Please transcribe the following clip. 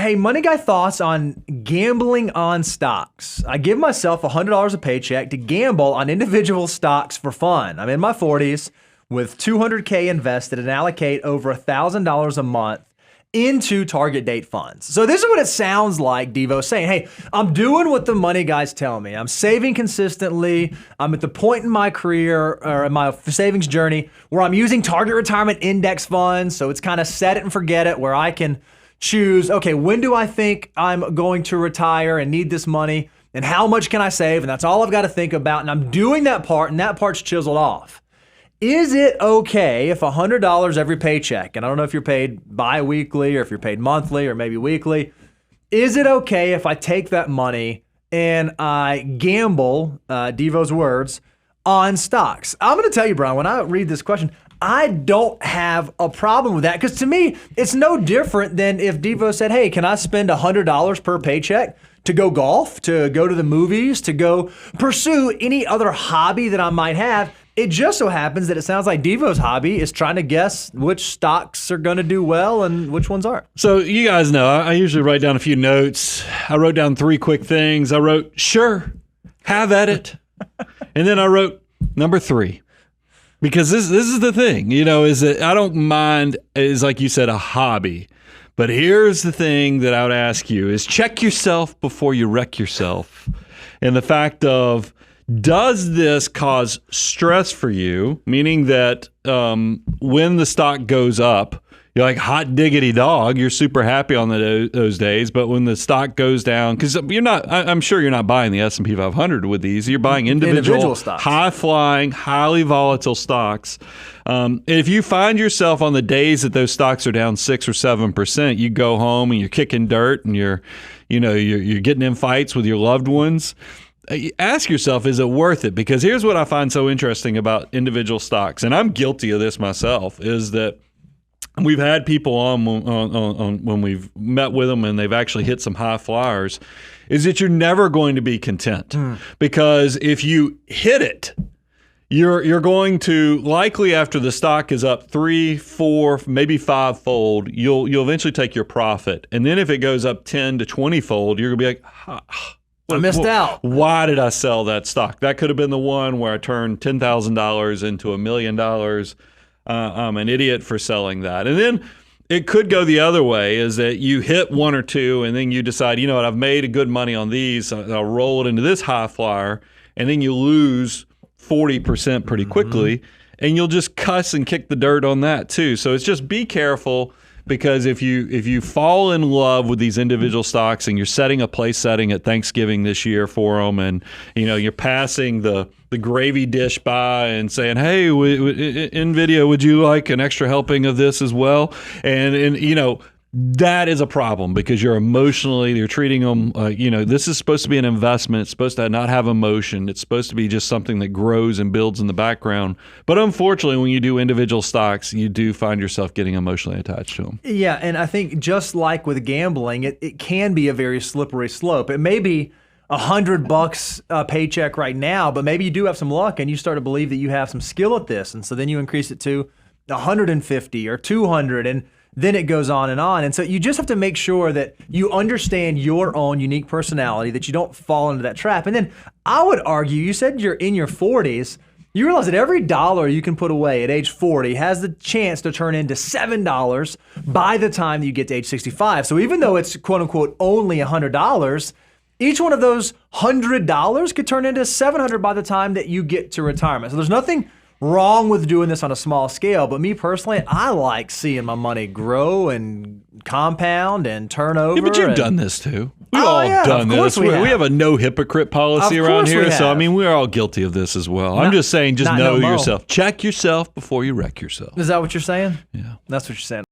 Hey, Money Guy thoughts on gambling on stocks. I give myself $100 a paycheck to gamble on individual stocks for fun. I'm in my 40s with $200K invested and allocate over $1,000 a month into target date funds. So this is what it sounds like Devo's saying. Hey, I'm doing what the money guys tell me. I'm saving consistently. I'm at the point in my career or in my savings journey where I'm using target retirement index funds. So it's kind of set it and forget it, where I can choose, okay, when do I think I'm going to retire and need this money, and how much can I save? And that's all I've got to think about. And I'm doing that part, and that part's chiseled off. Is it okay if $100 every paycheck, and I don't know if you're paid bi-weekly or if you're paid monthly or maybe weekly, is it okay if I take that money and I gamble, Devo's words, on stocks? I'm going to tell you, Brian, when I read this question, I don't have a problem with that, because to me, it's no different than if Devo said, hey, can I spend $100 per paycheck to go golf, to go to the movies, to go pursue any other hobby that I might have? It just so happens that it sounds like Devo's hobby is trying to guess which stocks are going to do well and which ones aren't. So you guys know, I usually write down a few notes. I wrote down 3 quick things. I wrote, sure, have at it. And then I wrote number 3. Because this is the thing, is that I don't mind, is like you said, a hobby. But here's the thing that I would ask you is check yourself before you wreck yourself. And the fact of, does this cause stress for you? Meaning that when the stock goes up, you're like hot diggity dog. You're super happy on those days. But when the stock goes down, because I'm sure you're not buying the S&P 500 with these. You're buying individual stocks, high-flying, highly volatile stocks. If you find yourself on the days that those stocks are down 6 or 7%, you go home and you're kicking dirt and you're getting in fights with your loved ones. Ask yourself, is it worth it? Because here's what I find so interesting about individual stocks, and I'm guilty of this myself, is that we've had people on when we've met with them and they've actually hit some high flyers, is that you're never going to be content. Because if you hit it, you're going to likely, after the stock is up 3, 4, maybe 5-fold, you'll eventually take your profit. And then if it goes up 10 to 20-fold, you're going to be like, I missed out. Why did I sell that stock? That could have been the one where I turned $10,000 into $1 million. I'm an idiot for selling that. And then it could go the other way, is that you hit 1 or 2 and then you decide, you know what, I've made a good money on these. I'll roll it into this high flyer. And then you lose 40% pretty quickly. And you'll just cuss and kick the dirt on that too. So it's just be careful. Because if you fall in love with these individual stocks and you're setting a place setting at Thanksgiving this year for them, and you're passing the gravy dish by and saying, "Hey, NVIDIA, would you like an extra helping of this as well?" And that is a problem, because you're treating them, this is supposed to be an investment. It's supposed to not have emotion. It's supposed to be just something that grows and builds in the background. But unfortunately, when you do individual stocks, you do find yourself getting emotionally attached to them. Yeah, and I think just like with gambling, it can be a very slippery slope. It may be $100 a paycheck right now, but maybe you do have some luck and you start to believe that you have some skill at this. And so then you increase it to 150 or 200, and then it goes on. And so you just have to make sure that you understand your own unique personality, that you don't fall into that trap. And then I would argue, you said you're in your 40s, you realize that every dollar you can put away at age 40 has the chance to turn into $7 by the time you get to age 65. So even though it's quote unquote only $100, each one of those $100 could turn into $700 by the time that you get to retirement. So there's nothing wrong with doing this on a small scale, but me personally, I like seeing my money grow and compound and turn over. Yeah, but you've done this too. We've all done this. We have a no hypocrite policy around here, so we're all guilty of this as well. I'm just saying, just know yourself. Check yourself before you wreck yourself. Is that what you're saying? Yeah. That's what you're saying.